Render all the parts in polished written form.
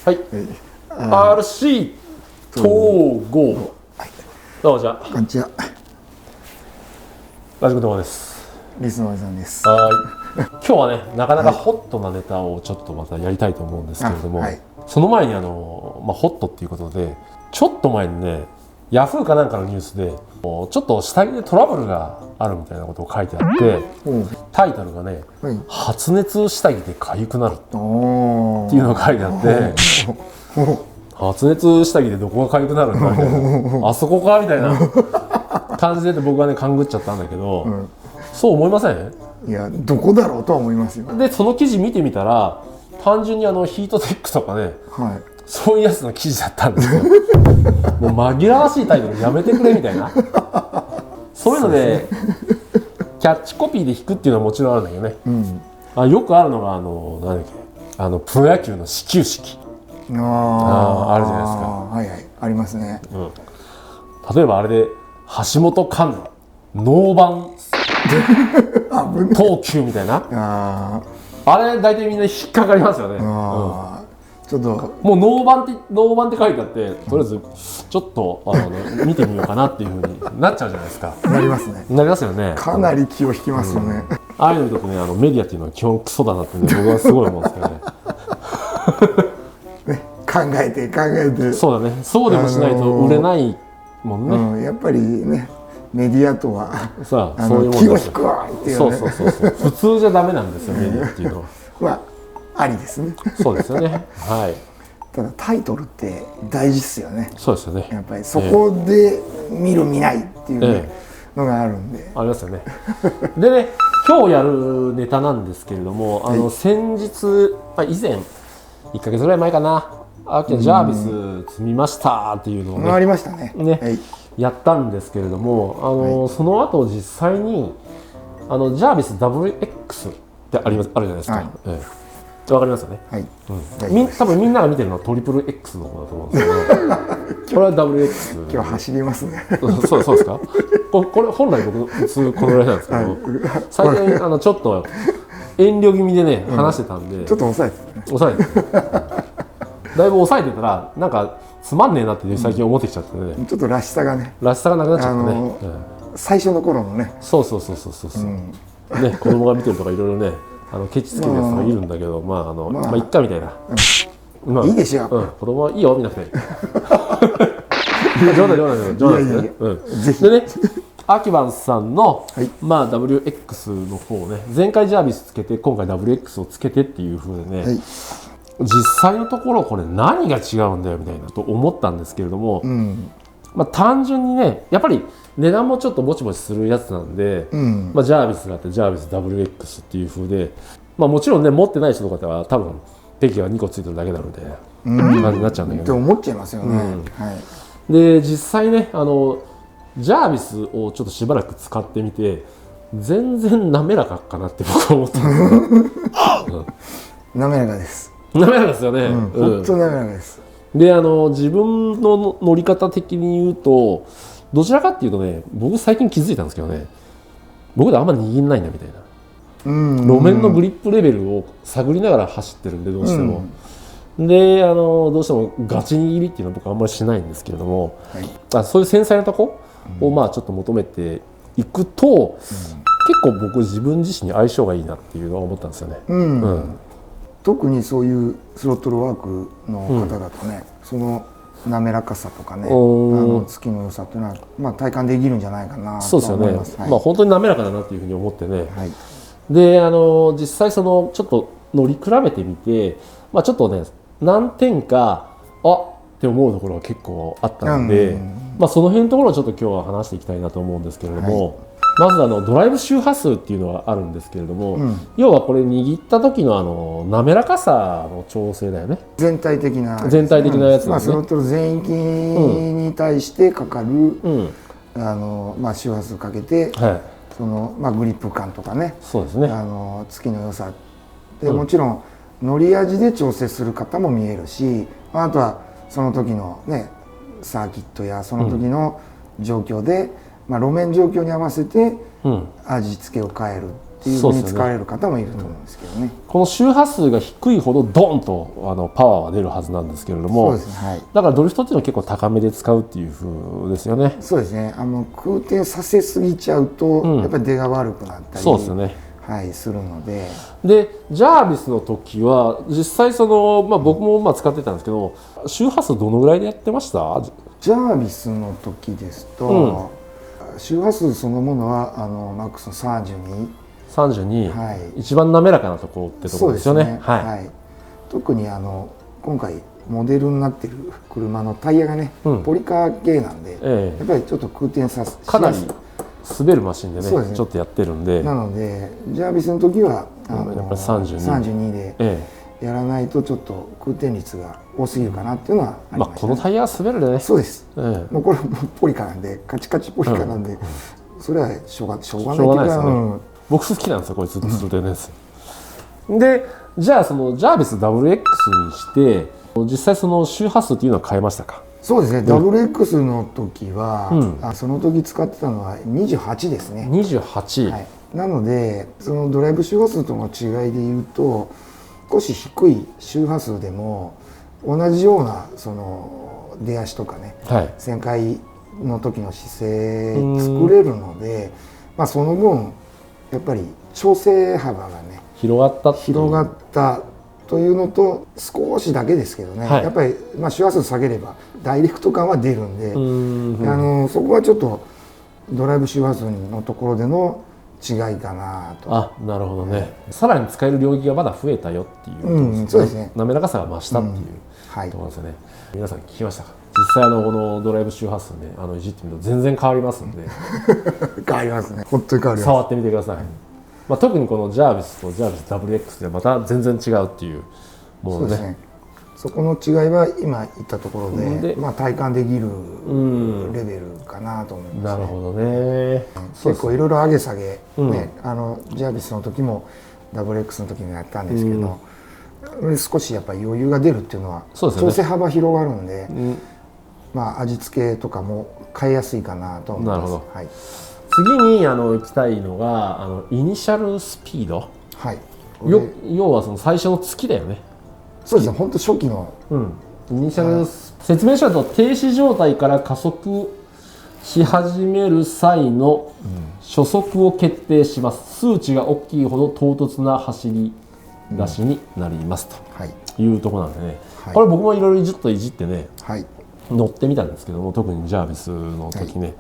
はい。RC 統合。どうもじゃあ。こんにちは。ラジコ動画です。リスノーさんです。はい。今日はね、なかなかホットなネタをちょっとまたやりたいと思うんですけれども、その前にホットっていうことで、ちょっと前にね、ヤフーかなんかのニュースで、ちょっと下着でトラブルがあるみたいなことを書いてあって、タイトルがね、発熱下着で痒くなるっていうのが書いてあって、発熱下着でどこが痒くなるんだみたいな、あそこかみたいな感じで僕はね勘ぐっちゃったんだけど、そう思いません？いや、どこだろうとは思いますよ。でその記事見てみたら、単純にヒートテックとかね、そういうやつの記事だったんですよ。もう紛らわしいタイトルやめてくれみたいな、そういうのでキャッチコピーで引くっていうのはもちろんあるんだけどね、よくあるのがなんだっけ、プロ野球の始球式あるじゃないですか。はいはい、ありますね。例えばあれで橋本環奈ノーバン投球みたいな、あれ大体みんな引っかかりますよね。ちょっともうノーバンって書いてあって、とりあえずちょっと見てみようかなっていう風になっちゃうじゃないですか。なりますね。なりますよね。かなり気を引きますよね。ああいうの見るとね、メディアっていうのは基本クソだなってね、僕はすごい思うんですけどね。考えてそうだね、そうでもしないと売れないもんね。やっぱりね、メディアとはさあ、そういうもん気を引くわっていうね。そう普通じゃダメなんですよ、メディアっていうのは。ありですね。そうですよね。はい。ただタイトルって大事っすよね。そうですよね。やっぱりそこで見る見ないっていうのがあるんで。ありますよね。でね、今日やるネタなんですけれども、先日、以前1ヶ月ぐらい前かな、ジャービス積みましたっていうのをね、ありましたね。やったんですけれども、その後実際にジャービス WX ってあるじゃないですか。わかりますよね。多分みんなが見てるのはトリプル X の方だと思うんですけど、これは WX。今日走りますね。そうですか。これ本来僕普通このぐらいなんですけど、最近ちょっと遠慮気味でね話してたんで、ちょっと抑えてだいぶ抑えてたらなんかつまんねえなって最近思ってきちゃってね、ちょっとらしさがなくなっちゃってね、最初の頃のね、そうね、子供が見てるとかいろいろね、ケチつけるやつがいるんだけど、いっかみたいな、いいでしょ、子供はいいよ見なくて。冗談ですね。でね、アキバンさんのWX の方ね、前回ジャービスつけて今回 WX をつけてっていう風でね、実際のところこれ何が違うんだよみたいなと思ったんですけれども、単純にね、やっぱり値段もちょっとぼちぼちするやつなんで、ジャービスがあってジャービス WX っていう風で、もちろんね持ってない人とかは多分ペキが2個ついてるだけなので感じになっちゃうんだけど、って思っちゃいますよね。で実際ねジャービスをちょっとしばらく使ってみて、全然滑らかかなって僕は思ったんですよ。滑らかです。滑らかですよね。本当滑らかです。で自分の乗り方的に言うと、どちらかっていうとね、僕最近気づいたんですけどね、僕であんま握んないんだみたいな、路面のグリップレベルを探りながら走ってるんで、どうしても、でどうしてもガチ握りっていうのは僕あんまりしないんですけれども、そういう繊細なとこをちょっと求めていくと、結構僕自分自身に相性がいいなっていうのは思ったんですよね。特にそういうスロットルワークの方だとね、その滑らかさとかね、月の良さっていうのは体感できるんじゃないかなと思います。本当に滑らかだなっていうふうに思ってね。で実際ちょっと乗り比べてみて、ちょっとね何点かって思うところが結構あったので、その辺のところをちょっと今日は話していきたいなと思うんですけれども、まずドライブ周波数っていうのがあるんですけれども、要はこれ握った時の滑らかさの調整だよね。全体的なやつですね。スロットル全域に対してかかる周波数かけて、そのグリップ感とかね、月の良さで、もちろん乗り味で調整する方も見えるし、あとはその時のねサーキットやその時の状況で、路面状況に合わせて味付けを変えるっっていうふうに使われる方もいると思うんですけどね。この周波数が低いほどドンとパワーは出るはずなんですけれども、そうですね、はい、だからドリフトっていうのは結構高めで使うっていう風ですよね。そうですね、空転させすぎちゃうと、やっぱり出が悪くなったり、そうですね、はい、するので。でジャービスの時は実際僕も使ってたんですけど、周波数どのぐらいでやってました？ジャービスの時ですと、周波数そのものはマックスの32、はい、一番滑らかなところってところですよね。はい、特に今回モデルになってる車のタイヤがね、ポリカー系なんで、やっぱりちょっと空転させかなり滑るマシンでね、ちょっとやってるんで、なのでジャービスの時はやっぱり32でやらないとちょっと空転率が多すぎるかなっていうのはありましたね。このタイヤは滑るでね。そうです、もうこれポリカなんで、カチカチポリカなんで、それはしょうがないっていうか、僕好きなんですよ、これずっとするでね。でじゃあそのジャービス WX にして実際その周波数っていうのは変えましたか？そうですね、WX の時は、その時使ってたのは28ですね。28、はい、なのでそのドライブ周波数との違いでいうと、少し低い周波数でも同じようなその出足とかね、旋回の時の姿勢作れるので、その分やっぱり調整幅がね広がったというのと、少しだけですけどね、やっぱり周波数下げればダイレクト感は出るんで、そこはちょっとドライブ周波数のところでの違いかなと。なるほどね、さらに使える領域がまだ増えたよっていう、そうですね、滑らかさが増したっていうところですよね。皆さん聞きましたか？実際このドライブ周波数ね、いじってみると全然変わりますんで変わりますね、本当に変わります。触ってみてください。特にこのジャービスとジャービス WX ではまた全然違うっていうものね。そうですね、そこの違いは今言ったところで、体感できるレベルかなと思いますね。なるほどね。結構いろいろ上げ下げ、ね、ジャービスの時も WX の時もやったんですけど、少しやっぱり余裕が出るっていうのは調整幅広がるんで、味付けとかも変えやすいかなと思います。なるほど。はい、次に行きたいのがイニシャルスピード、要はその最初の月だよね。そうですね、本当初期の、イニシャル説明書だと停止状態から加速し始める際の初速を決定します。数値が大きいほど唐突な走り出しになりますというところなんでね、これ僕もいろいろずっといじってね、乗ってみたんですけども、特にジャービスの時ね、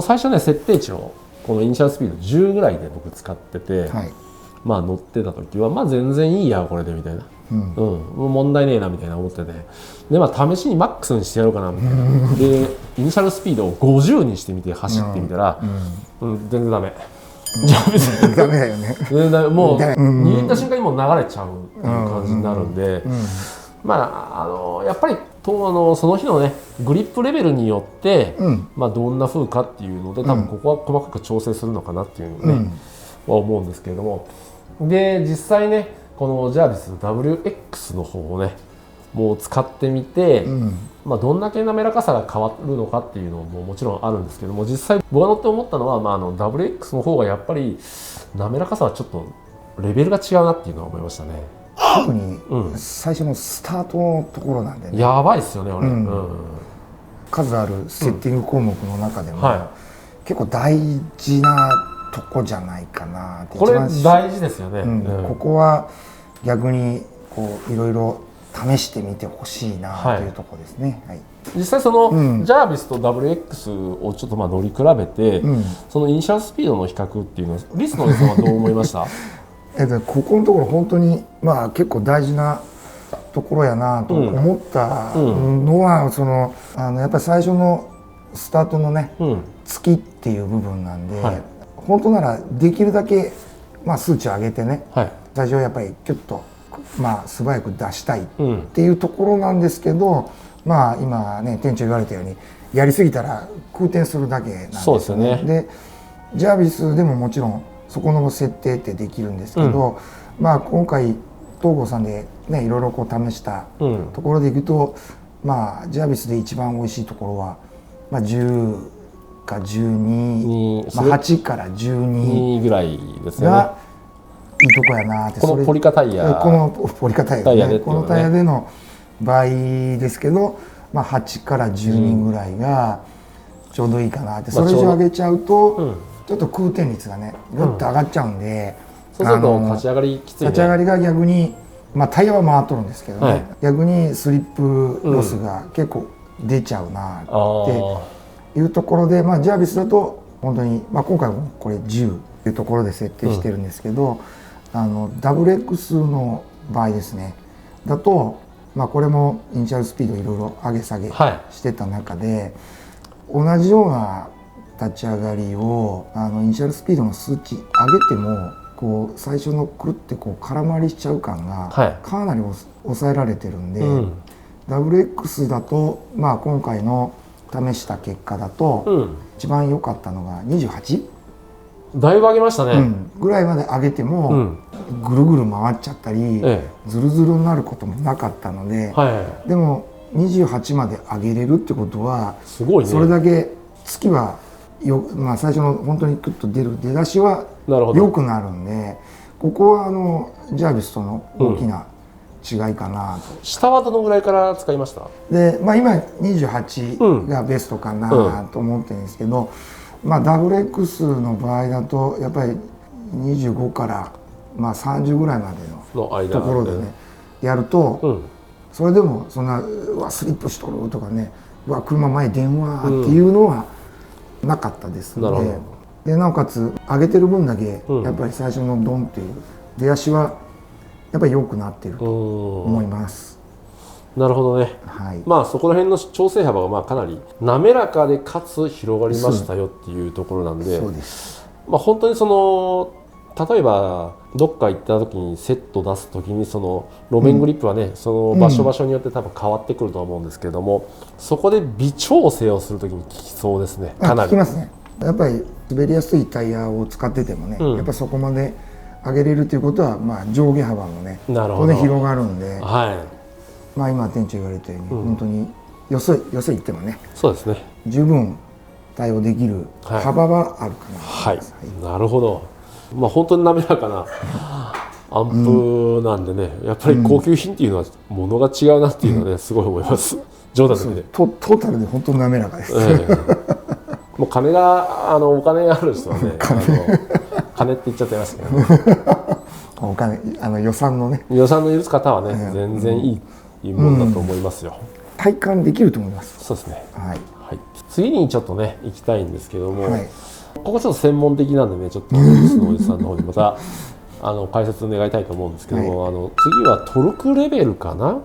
最初ね設定値をこのイニシャルスピード10ぐらいで僕使ってて、乗ってた時は全然いいやこれでみたいな、もう問題ねえなみたいな思ってて、で試しにマックスにしてやろうかなみたいなでイニシャルスピードを50にしてみて走ってみたら、全然ダメ。ダメだよね。もう握った瞬間にもう流れちゃうっていう感じになるんで、やっぱりその日のねグリップレベルによって、どんな風かっていうので多分ここは細かく調整するのかなっていうのね、は思うんですけれども、で実際ねこのジャービス WX の方をねもう使ってみて、どんだけ滑らかさが変わるのかっていうのももちろんあるんですけども、実際僕が乗って思ったのは、WX の方がやっぱり滑らかさはちょっとレベルが違うなっていうのは思いましたね。特に最初のスタートのところなんでね、やばいっすよね俺、数あるセッティング項目の中でも、結構大事なとこじゃないかなって。これ大事ですよね、ここは逆にいろいろ試してみてほしいなというところですね。実際その、ジャービスと WX をちょっと乗り比べて、そのイニシャルスピードの比較っていうのはリスのさんはどう思いました？ここのところ本当に結構大事なところやなと思ったのは、やっぱり最初のスタートのね、月っていう部分なんで、本当ならできるだけ数値を上げてね、最初はやっぱりキュッと素早く出したいっていうところなんですけど、今ね店長言われたようにやりすぎたら空転するだけなんですよね。でジャービスでももちろんそこの設定ってできるんですけど、今回東郷さんでねいろいろ試したところでいくと、ジャービスで一番美味しいところは、10か12、8から12ぐらいですよね。がいいとこやなって。このポリカタイヤ、このポリカタイヤね、このタイヤでの場合ですけど、8から12ぐらいがちょうどいいかなって。それ以上上げちゃうとちょっと空転率がねぐっと上がっちゃうんで、そうすると立ち上がりきついね。立ち上がりが逆に、タイヤは回っとるんですけどね、逆にスリップロスが結構出ちゃうなっていうところで、ジャービスだと本当に、今回もこれ10っていうところで設定してるんですけど、WX の場合ですねだと、これもイニシャルスピードいろいろ上げ下げしてた中で、同じような立ち上がりをイニシャルスピードの数値上げてもこう最初のくるってこう空回りしちゃう感がかなり抑えられてるんで、WX だと今回の試した結果だと、一番良かったのが28だいぶ上げましたね、ぐらいまで上げても、ぐるぐる回っちゃったり、ズルズルになることもなかったので、でも28まで上げれるってことはすごいね。それだけ月は最初の本当にクッと出る出だしは良くなるんで、ここはジャービスとの大きな違いかなと。下はどのぐらいから使いました？で、今28がベストかなと思ってるんですけど、WX の場合だとやっぱり25から30ぐらいまでのところでねやると、それでもそんな「うわスリップしとる」とかね「うわ車前電話」っていうのはなかったですので、でなおかつ上げてる分だけやっぱり最初のドンっていう出足はやっぱり良くなっていると思います。なるほどね、そこら辺の調整幅がかなり滑らかでかつ広がりましたよっていうところなんで、本当に例えばどっか行った時にセット出す時にその路面グリップはね、その場所場所によって多分変わってくると思うんですけれども、そこで微調整をする時に効きそうですね。かなり効きますね。やっぱり滑りやすいタイヤを使っててもね、やっぱそこまで上げれるということは、上下幅もね当然広がるんで、今店長言われたように、本当によそ行ってもね、そうですね、十分対応できる幅はあるかな。なるほど。本当に滑らかなアンプなんでね、やっぱり高級品っていうのはものが違うなっていうのはね、すごい思います。冗談でトータルで本当に滑らかです。もうお金がある人はね、金って言っちゃってますけどね。お金予算の許す方はね、全然いいもんだと思いますよ。体感できると思います。そうですね。次にちょっとね行きたいんですけども、ここちょっと専門的なんでね、ちょっとスノーイズさんの方にまた解説願いたいと思うんですけども、次はトルクレベルかな。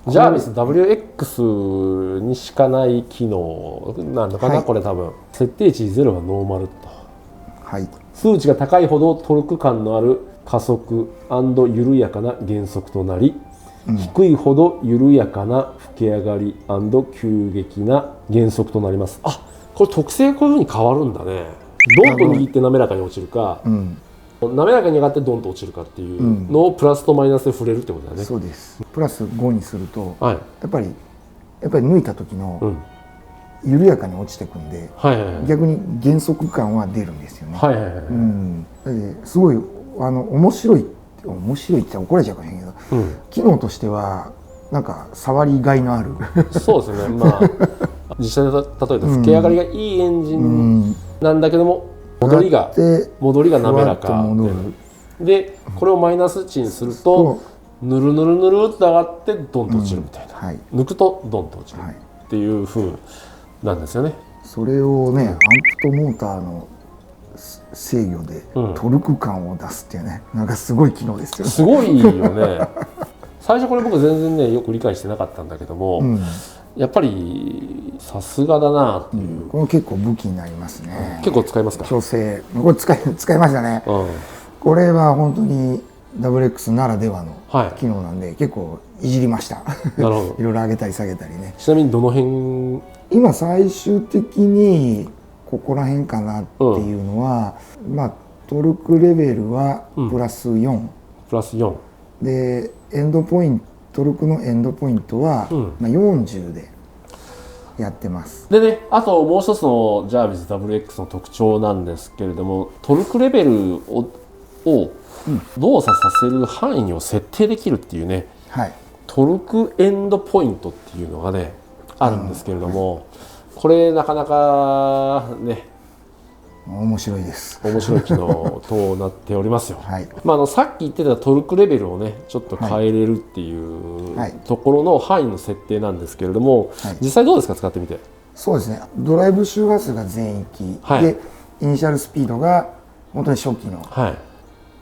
ジャービス WX にしかない機能なのかな、これ多分設定値0はノーマルと、数値が高いほどトルク感のある加速&緩やかな減速となり、低いほど緩やかな吹き上がり&急激な減速となります。これ特性こういうふうに変わるんだね。ドンと握って滑らかに落ちるか、滑らかに上がってドンと落ちるかっていうのをプラスとマイナスで触れるってことだね。そうです。プラス5にすると、やっぱり抜いた時の緩やかに落ちていくんで、逆に減速感は出るんですよね。すごい面白いって言ったら怒られちゃうかもしれないけど、機能としてはなんか触りがいのある。そうですね。実際例えば吹き上がりがいいエンジンなんだけども、戻りが滑らかで、これをマイナス値にするとぬるぬるぬるっと上がってドンと落ちるみたいな、抜くとドンと落ちるっていう風なんですよね。それをね、アンプとモーターの制御でトルク感を出すっていうね、なんかすごい機能ですよね。すごいよね。最初これ僕全然ねよく理解してなかったんだけども、やっぱりさすがだなっていう、これ結構武器になりますね。結構使いますか？調整、これ使いましたね。これは本当に WX ならではの機能なんで、結構いじりました。なるほど。いろいろ上げたり下げたりね。ちなみにどの辺？今最終的にここら辺かなっていうのは、トルクレベルはプラス4。プラス4。でエンドポイント、トルクのエンドポイントは40でやってます。でね、あともう一つのジャービス WX の特徴なんですけれども、トルクレベルを動作させる範囲を設定できるっていうね、はい、トルクエンドポイントっていうのがねあるんですけれども、これなかなかね面白いです。面白い機能となっておりますよ。はい、さっき言ってたトルクレベルをねちょっと変えれるっていうところの範囲の設定なんですけれども、はい、実際どうですか、使ってみて。そうですね、ドライブ周波数が全域、はい、でイニシャルスピードが本当に初期の、はい、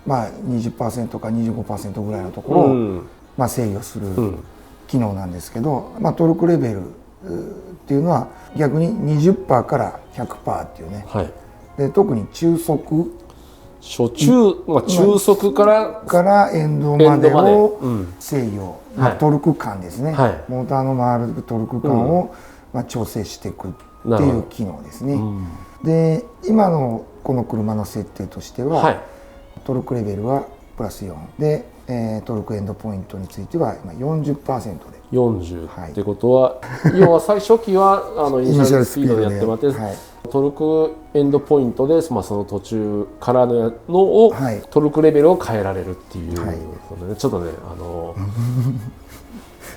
20% か 25% ぐらいのところを、制御する機能なんですけど、トルクレベルっていうのは逆に 20% から 100% っていうね、はい、で特に中速中速からエンドまでを制御、トルク間ですね、はい、モーターの回るトルク間を、調整していくっていう機能ですね。で今のこの車の設定としては、はい、トルクレベルはプラス4で、トルクエンドポイントについては今 40% で40、はい、ってことは要は最初期はイニシャルスピードでやってもらって、はい、トルクエンドポイントで、その途中からのを、はい、トルクレベルを変えられるっていう、はい、ちょっとね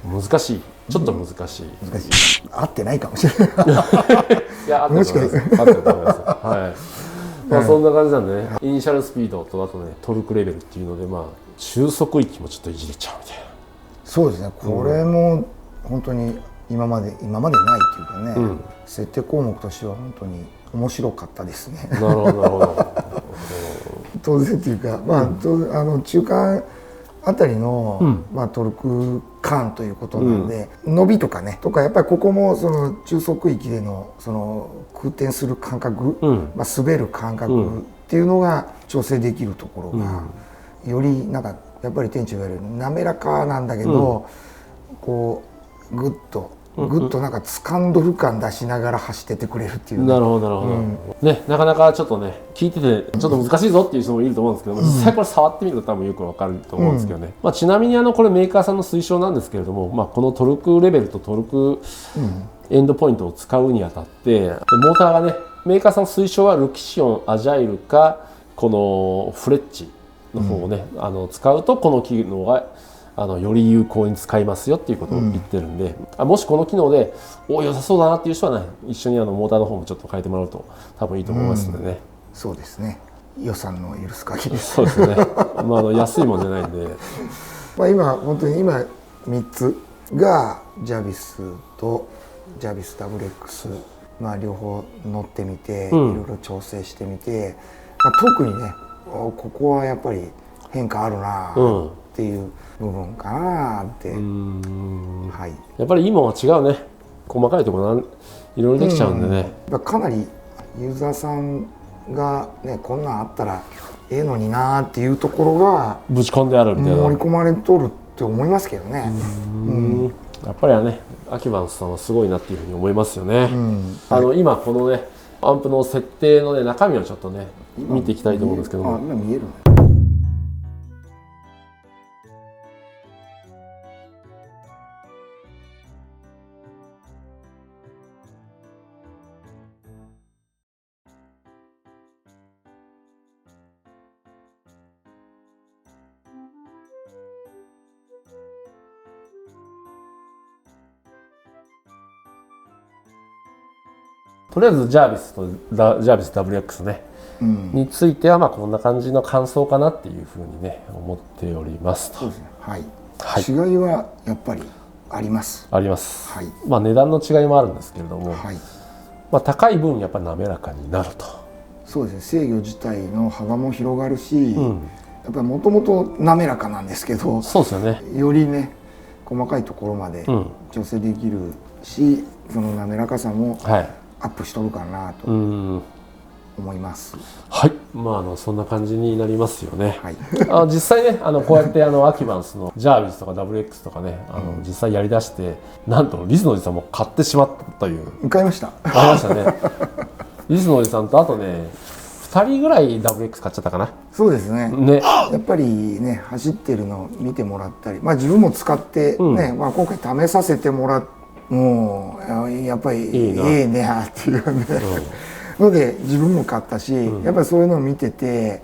難しい、ちょっと難しい、合ってないかもしれない。いや、合ってると思います。合ってると思います。はい。そんな感じなんでね、イニシャルスピードとあとねトルクレベルっていうので、中速域もちょっといじれちゃうみたいな。そうですね、これも本当に今までないっていうかね、設定項目としては本当に面白かったですね。なるほどなるほど。当然っていうか、中間あたりの、トルク間ということなんで、伸びとかねやっぱりここもその中速域でのその空転する感覚、滑る感覚っていうのが調整できるところが、よりなんかやっぱり店長言われる滑らかなんだけど、こうグッとなんか掴んどる感出しながら走っててくれるっていう、なるほどなるほど、ね、なかなかちょっとね聞いててちょっと難しいぞっていう人もいると思うんですけど、実際これ触ってみると多分よくわかると思うんですけどね、ちなみにこれメーカーさんの推奨なんですけれども、このトルクレベルとトルクエンドポイントを使うにあたって、モーターがねメーカーさんの推奨はルキシオンアジャイルかこのフレッチの方をね、使うとこの機能がより有効に使いますよっていうことを言ってるんで、もしこの機能で良さそうだなっていう人はね、一緒にモーターの方もちょっと変えてもらうと多分いいと思いますのでね、そうですね、予算の許す限りです。そうですね、安いもんじゃないんで今本当に今3つがジャビスとジャビス WX、両方乗ってみて、いろいろ調整してみて、特にねここはやっぱり変化あるなっていう部分かなって、はい、やっぱりいいものは違うね、細かいところいろいろできちゃうんでね、かなりユーザーさんがねこんなんあったらええのになっていうところがぶち込んであるみたいな、盛り込まれとるって思いますけどね。やっぱりねアキバンスさんはすごいなっていうふうに思いますよね。今このねアンプの設定のね中身をちょっとね見ていきたいと思うんですけども、今見えるね。とりあえずジャービスとジャービス WX ね、についてはこんな感じの感想かなっていうふうにね思っておりますと。そうですね、はい、違いはやっぱりあります。あります。はい、値段の違いもあるんですけれども、はい、高い分やっぱり滑らかになると。そうですね、制御自体の幅も広がるし、やっぱりもともと滑らかなんですけど、そうですよね、よりね細かいところまで調整できるし、その滑らかさもアップしとるかなと思います。はい、そんな感じになりますよね。はい、実際ねこうやってアキバンスのジャービスとか WX とかね実際やりだして、なんとリスのおじさんも買ってしまったという。買いました。買いましたね。リスのおじさんとあとね2人ぐらい WX 買っちゃったかな。そうですね。やっぱりね走ってるのを見てもらったり、自分も使ってね、今回試させてもらっもうやっぱりええねやっていうので自分も買ったし、やっぱりそういうのを見てて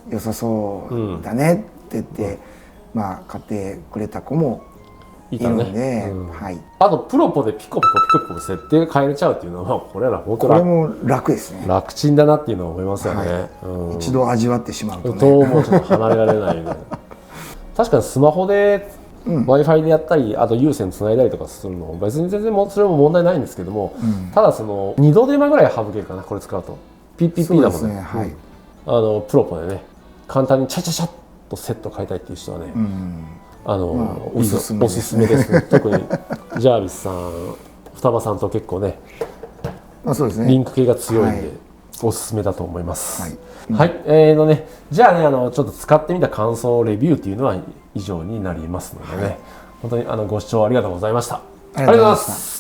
良さそうだねって言って、まあ買ってくれた子もいるんで、あとプロポでピコピコピコピコ設定が変えれちゃうっていうのはこれら本当これも楽ですね。楽ちんだなっていうのは思いますよね。一度味わってしまうとね。ともうちょっと離れられないみたいな。確かにスマホでWi-Fi でやったり、あと有線つないだりとかするの別に全然それも問題ないんですけども、ただその2度手間ぐらい省けるかなこれ使うと PPP だもんね。プロポでね簡単にチャチャチャッとセット変えたいっていう人はね、おすすめですね。特にジャービスさん双葉さんと結構ねリンク系が強いんでおすすめだと思います。はい、じゃあねちょっと使ってみた感想レビューっていうのは以上になりますのでね、本当にご視聴ありがとうございました。ありがとうございます。